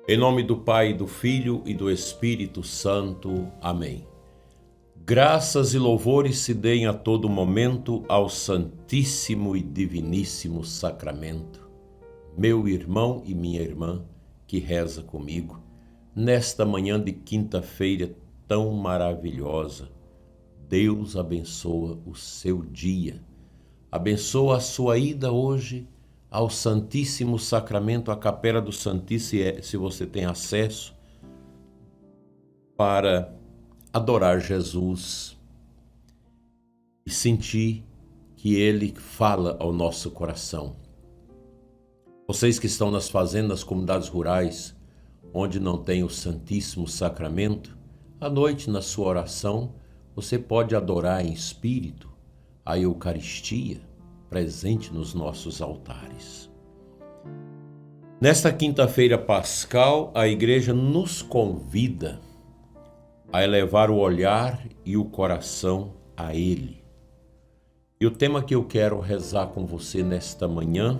Em nome do Pai, do Filho e do Espírito Santo. Amém. Graças e louvores se deem a todo momento ao Santíssimo e Diviníssimo Sacramento. Meu irmão e minha irmã que reza comigo, nesta manhã de quinta-feira tão maravilhosa, Deus abençoa o seu dia. Abençoa a sua ida hoje ao Santíssimo Sacramento, à Capela do Santíssimo, se você tem acesso, para adorar Jesus e sentir que Ele fala ao nosso coração. Vocês que estão nas fazendas, comunidades rurais, onde não tem o Santíssimo Sacramento, à noite na sua oração, você pode adorar em espírito a Eucaristia presente nos nossos altares. Nesta quinta-feira pascal, a Igreja nos convida a elevar o olhar e o coração a Ele. E o tema que eu quero rezar com você nesta manhã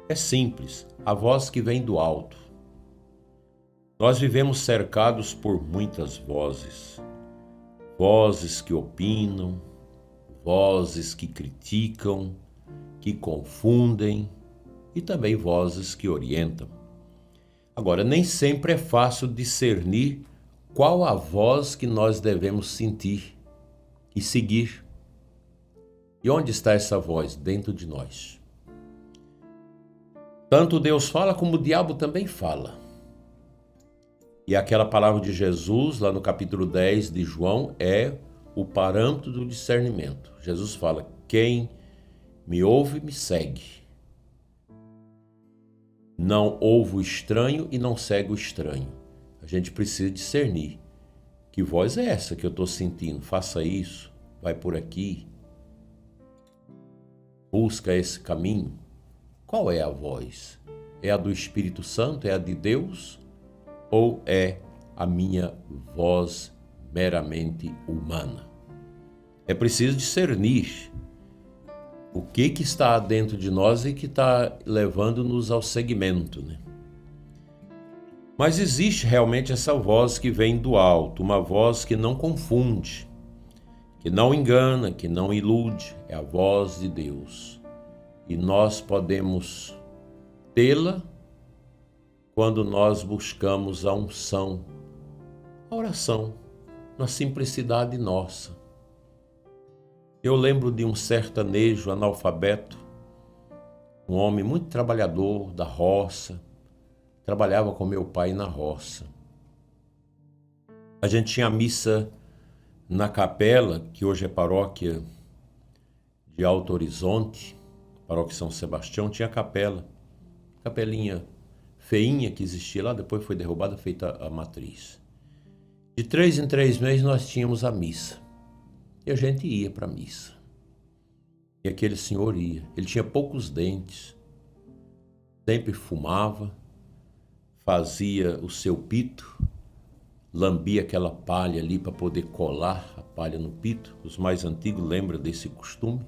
é simples: a voz que vem do alto. Nós vivemos cercados por muitas vozes. Vozes que opinam, vozes que criticam, que confundem e também vozes que orientam. Agora, nem sempre é fácil discernir qual a voz que nós devemos sentir e seguir. E onde está essa voz? Dentro de nós. Tanto Deus fala como o diabo também fala. E aquela palavra de Jesus, lá no capítulo 10 de João, é o parâmetro do discernimento. Jesus fala: quem me ouve, me segue. Não ouve o estranho e não segue o estranho. A gente precisa discernir. Que voz é essa que eu estou sentindo? Faça isso, vai por aqui. Busca esse caminho. Qual é a voz? É a do Espírito Santo? É a de Deus? Ou é a minha voz meramente humana? É preciso discernir o que está dentro de nós e que está levando-nos ao segmento, né? Mas existe realmente essa voz que vem do alto, uma voz que não confunde, que não engana, que não ilude, é a voz de Deus. E nós podemos tê-la quando nós buscamos a unção, a oração, na simplicidade nossa. Eu lembro de um sertanejo analfabeto, um homem muito trabalhador da roça, trabalhava com meu pai na roça. A gente tinha missa na capela, que hoje é paróquia de Alto Horizonte, paróquia São Sebastião, tinha capela, capelinha feinha que existia lá, depois foi derrubada, feita a matriz. De 3 em 3 meses nós tínhamos a missa. E a gente ia para a missa. E aquele senhor ia. Ele tinha poucos dentes, sempre fumava, fazia o seu pito, lambia aquela palha ali para poder colar a palha no pito. Os mais antigos lembram desse costume.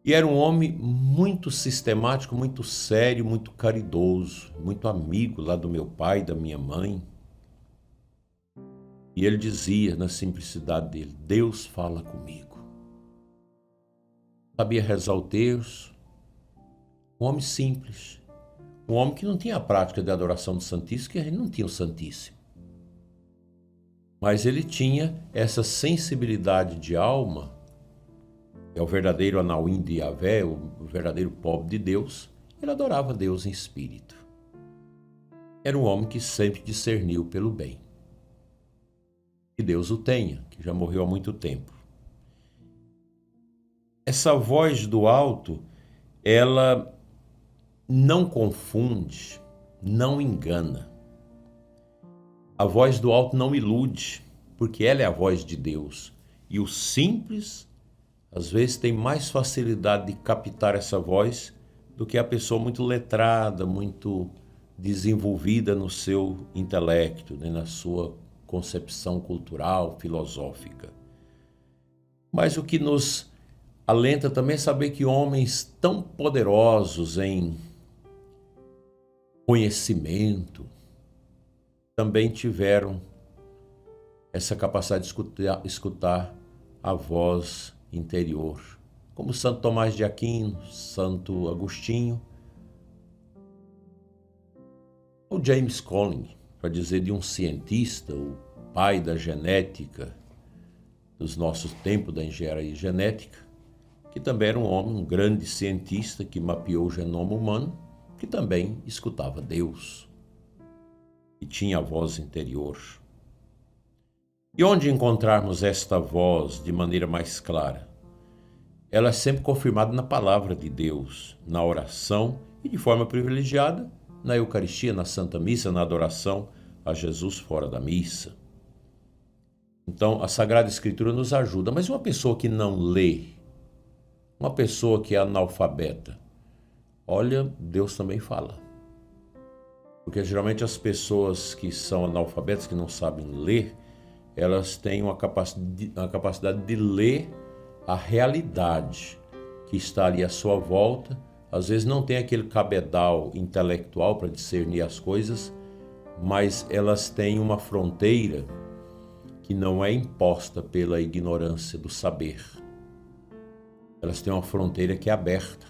E era um homem muito sistemático, muito sério, muito caridoso, muito amigo lá do meu pai, da minha mãe. E ele dizia, na simplicidade dele: Deus fala comigo. Sabia rezar o terço. Um homem simples. Um homem que não tinha a prática de adoração do Santíssimo, que ele não tinha o Santíssimo. Mas ele tinha essa sensibilidade de alma. É o verdadeiro Anauim de Yahvé, o verdadeiro pobre de Deus. Ele adorava Deus em espírito. Era um homem que sempre discerniu pelo bem. Que Deus o tenha, que já morreu há muito tempo. Essa voz do alto, ela não confunde, não engana. A voz do alto não ilude, porque ela é a voz de Deus. E o simples, às vezes, tem mais facilidade de captar essa voz do que a pessoa muito letrada, muito desenvolvida no seu intelecto, né, na sua concepção cultural, filosófica. Mas o que nos alenta também é saber que homens tão poderosos em conhecimento, também tiveram essa capacidade de escutar a voz interior, como Santo Tomás de Aquino, Santo Agostinho, ou James Collins, para dizer de um cientista, o pai da genética, dos nossos tempos da engenharia genética, que também era um homem, um grande cientista que mapeou o genoma humano, que também escutava Deus e tinha a voz interior. E onde encontrarmos esta voz de maneira mais clara? Ela é sempre confirmada na palavra de Deus, na oração e de forma privilegiada na Eucaristia, na Santa Missa, na adoração a Jesus fora da missa. Então, a Sagrada Escritura nos ajuda, mas uma pessoa que não lê, uma pessoa que é analfabeta, olha, Deus também fala. Porque geralmente as pessoas que são analfabetas, que não sabem ler, elas têm uma capacidade de ler a realidade que está ali à sua volta. Às vezes não tem aquele cabedal intelectual para discernir as coisas, mas elas têm uma fronteira que não é imposta pela ignorância do saber. Elas têm uma fronteira que é aberta,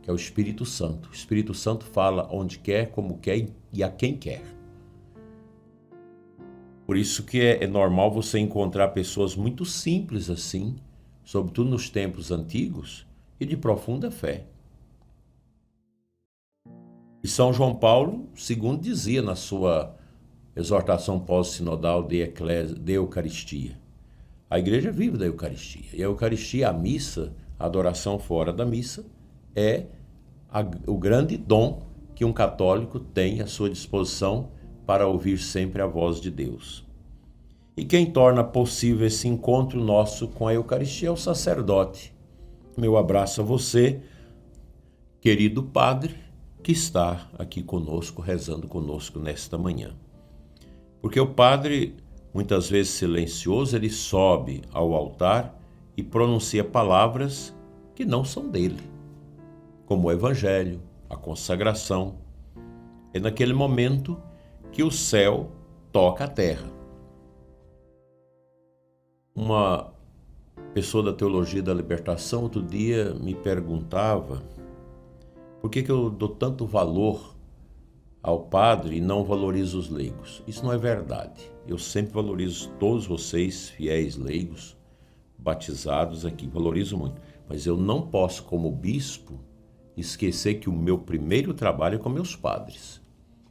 que é o Espírito Santo. O Espírito Santo fala onde quer, como quer e a quem quer. Por isso que é normal você encontrar pessoas muito simples assim, sobretudo nos tempos antigos, e de profunda fé. E São João Paulo II dizia na sua exortação pós-sinodal de Eucaristia: a igreja vive da Eucaristia. E a Eucaristia, a missa, a adoração fora da missa, é o grande dom que um católico tem à sua disposição para ouvir sempre a voz de Deus. E quem torna possível esse encontro nosso com a Eucaristia é o sacerdote. Meu abraço a você, querido padre, que está aqui conosco, rezando conosco nesta manhã. Porque o padre, muitas vezes silencioso, ele sobe ao altar e pronuncia palavras que não são dele, como o Evangelho, a consagração. É naquele momento que o céu toca a terra. Uma pessoa da teologia da libertação outro dia me perguntava por que eu dou tanto valor ao padre e não valorizo os leigos. Isso não é verdade. Eu sempre valorizo todos vocês, fiéis leigos, batizados aqui, valorizo muito. Mas eu não posso, como bispo, esquecer que o meu primeiro trabalho é com meus padres,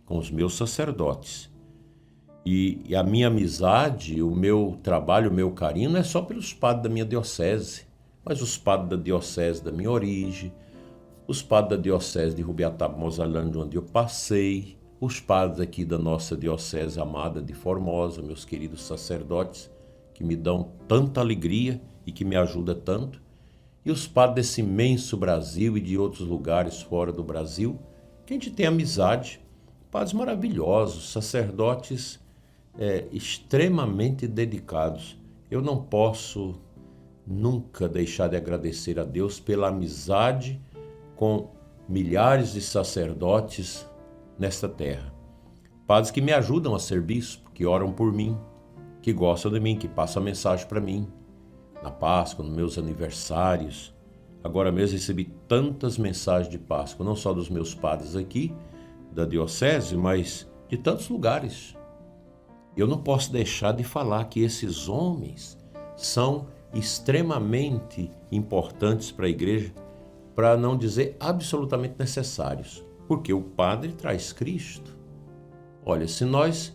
com os meus sacerdotes. E a minha amizade, o meu trabalho, o meu carinho não é só pelos padres da minha diocese, mas os padres da diocese da minha origem, os padres da diocese de Rubiataba, Mozarlândia, onde eu passei, os padres aqui da nossa diocese amada de Formosa, meus queridos sacerdotes, que me dão tanta alegria e que me ajudam tanto, e os padres desse imenso Brasil e de outros lugares fora do Brasil, que a gente tem amizade, padres maravilhosos, sacerdotes extremamente dedicados. Eu não posso nunca deixar de agradecer a Deus pela amizade com milhares de sacerdotes nesta terra. Padres que me ajudam a ser bispo, que oram por mim, que gostam de mim, que passam a mensagem para mim. Na Páscoa, nos meus aniversários. Agora mesmo recebi tantas mensagens de Páscoa, não só dos meus padres aqui, da diocese, mas de tantos lugares. Eu não posso deixar de falar que esses homens são extremamente importantes para a igreja, para não dizer absolutamente necessários, porque o padre traz Cristo. Olha, se nós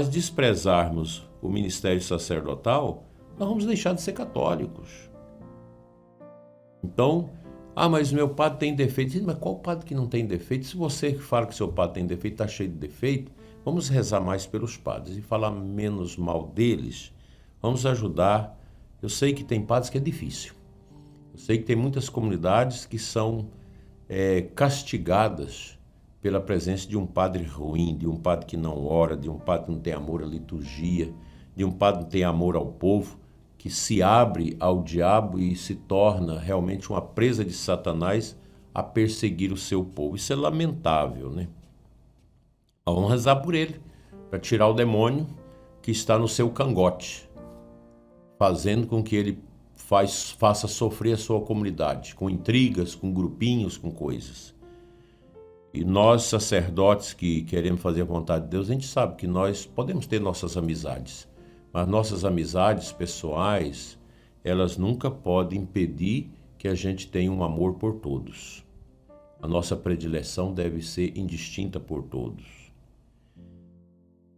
desprezarmos o ministério sacerdotal, nós vamos deixar de ser católicos. Então, mas meu padre tem defeito. Mas qual padre que não tem defeito? Se você fala que seu padre tem defeito, está cheio de defeito, vamos rezar mais pelos padres e falar menos mal deles. Vamos ajudar. Eu sei que tem padres que é difícil. Eu sei que tem muitas comunidades que são castigadas pela presença de um padre ruim, de um padre que não ora, de um padre que não tem amor à liturgia, de um padre que não tem amor ao povo, que se abre ao diabo e se torna realmente uma presa de Satanás a perseguir o seu povo. Isso é lamentável, né? Vamos rezar por ele, para tirar o demônio que está no seu cangote, fazendo com que ele faça sofrer a sua comunidade, com intrigas, com grupinhos, com coisas. E nós, sacerdotes que queremos fazer a vontade de Deus, a gente sabe que nós podemos ter nossas amizades, mas nossas amizades pessoais, elas nunca podem impedir que a gente tenha um amor por todos. A nossa predileção deve ser indistinta por todos.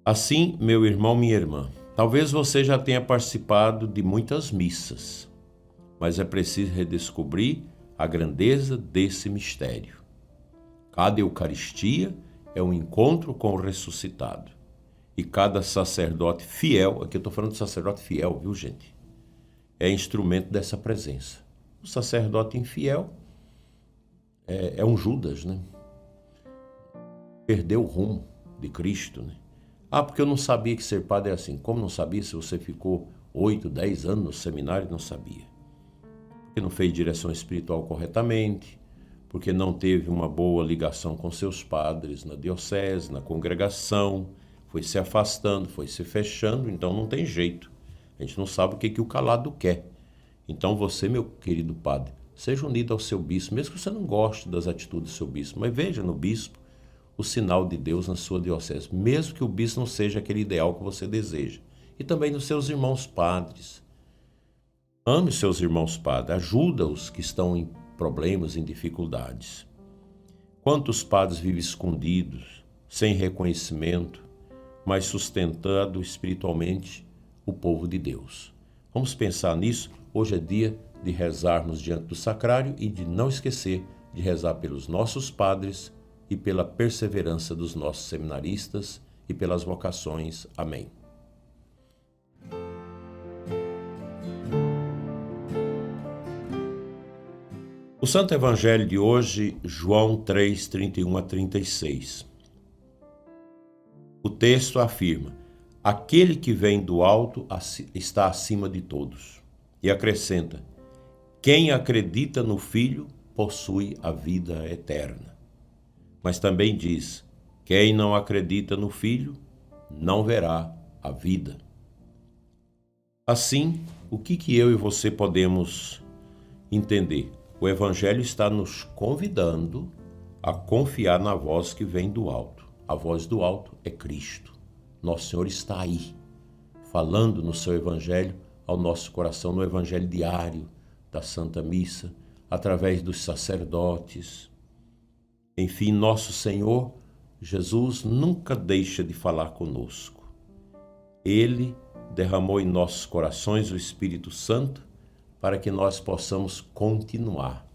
Assim, meu irmão, minha irmã, talvez você já tenha participado de muitas missas, mas é preciso redescobrir a grandeza desse mistério. Cada Eucaristia é um encontro com o ressuscitado. E cada sacerdote fiel, aqui eu estou falando de sacerdote fiel, viu, gente? É instrumento dessa presença. O sacerdote infiel é um Judas, né? Perdeu o rumo de Cristo, né? Porque eu não sabia que ser padre é assim. Como não sabia se você ficou 8, 10 anos no seminário? Não sabia. Porque não fez direção espiritual corretamente, porque não teve uma boa ligação com seus padres na diocese, na congregação, foi se afastando, foi se fechando, então não tem jeito. A gente não sabe o que o calado quer. Então você, meu querido padre, seja unido ao seu bispo, mesmo que você não goste das atitudes do seu bispo, mas veja no bispo o sinal de Deus na sua diocese, mesmo que o bispo não seja aquele ideal que você deseja. E também nos seus irmãos padres. Ame os seus irmãos padres, ajuda-os que estão em problemas, em dificuldades. Quantos padres vivem escondidos, sem reconhecimento, mas sustentando espiritualmente o povo de Deus. Vamos pensar nisso. Hoje é dia de rezarmos diante do sacrário e de não esquecer de rezar pelos nossos padres e pela perseverança dos nossos seminaristas e pelas vocações. Amém. O Santo Evangelho de hoje, João 3, 31 a 36. O texto afirma: aquele que vem do alto está acima de todos. E acrescenta: quem acredita no Filho possui a vida eterna. Mas também diz: quem não acredita no Filho não verá a vida. Assim, o que eu e você podemos entender? O Evangelho está nos convidando a confiar na voz que vem do alto. A voz do alto é Cristo. Nosso Senhor está aí, falando no seu Evangelho ao nosso coração, no Evangelho diário da Santa Missa, através dos sacerdotes. Enfim, nosso Senhor Jesus nunca deixa de falar conosco. Ele derramou em nossos corações o Espírito Santo para que nós possamos continuar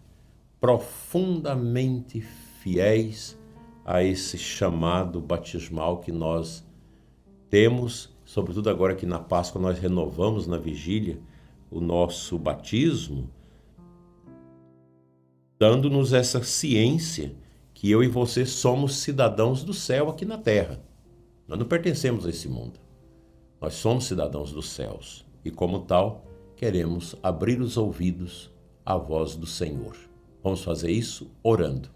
profundamente fiéis a esse chamado batismal que nós temos, sobretudo agora que na Páscoa nós renovamos na vigília o nosso batismo, dando-nos essa ciência que eu e você somos cidadãos do céu aqui na terra. Nós não pertencemos a esse mundo. Nós somos cidadãos dos céus e, como tal, queremos abrir os ouvidos à voz do Senhor. Vamos fazer isso orando.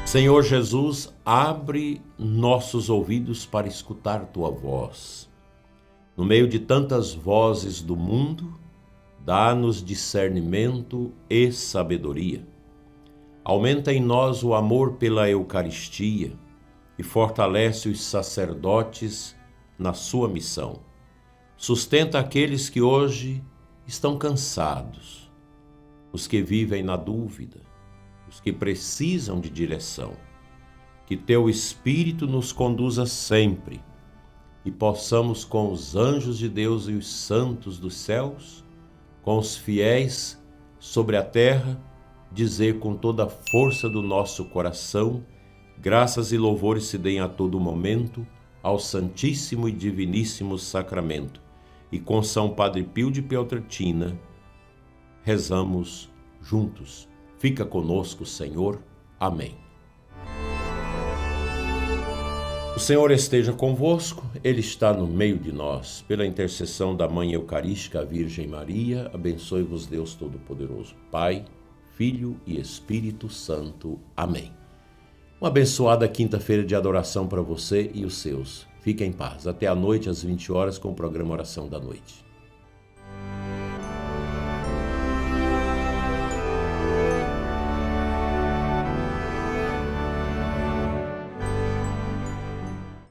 Senhor Jesus, abre nossos ouvidos para escutar Tua voz. No meio de tantas vozes do mundo, dá-nos discernimento e sabedoria. Aumenta em nós o amor pela Eucaristia e fortalece os sacerdotes na sua missão. Sustenta aqueles que hoje estão cansados, os que vivem na dúvida, os que precisam de direção. Que Teu Espírito nos conduza sempre e possamos, com os anjos de Deus e os santos dos céus, com os fiéis sobre a terra, dizer com toda a força do nosso coração: graças e louvores se deem a todo momento ao Santíssimo e Diviníssimo Sacramento. E com São Padre Pio de Pietrelcina, rezamos juntos. Fica conosco, Senhor. Amém. O Senhor esteja convosco, Ele está no meio de nós. Pela intercessão da Mãe Eucarística, a Virgem Maria, abençoe-vos Deus Todo-Poderoso, Pai, Filho e Espírito Santo. Amém. Uma abençoada quinta-feira de adoração para você e os seus. Fique em paz. Até a noite, às 20 horas, com o programa Oração da Noite.